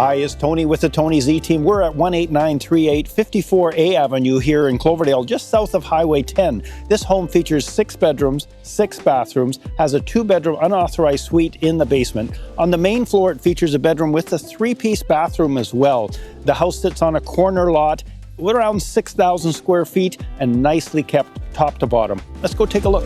Hi, it's Tony with the Tony Z Team. We're at 18938 54A Avenue here in Cloverdale, just south of Highway 10. This home features 6 bedrooms, 6 bathrooms, has a 2-bedroom unauthorized suite in the basement. On the main floor, it features a bedroom with a 3-piece bathroom as well. The house sits on a corner lot with around 6,000 square feet and nicely kept top to bottom. Let's go take a look.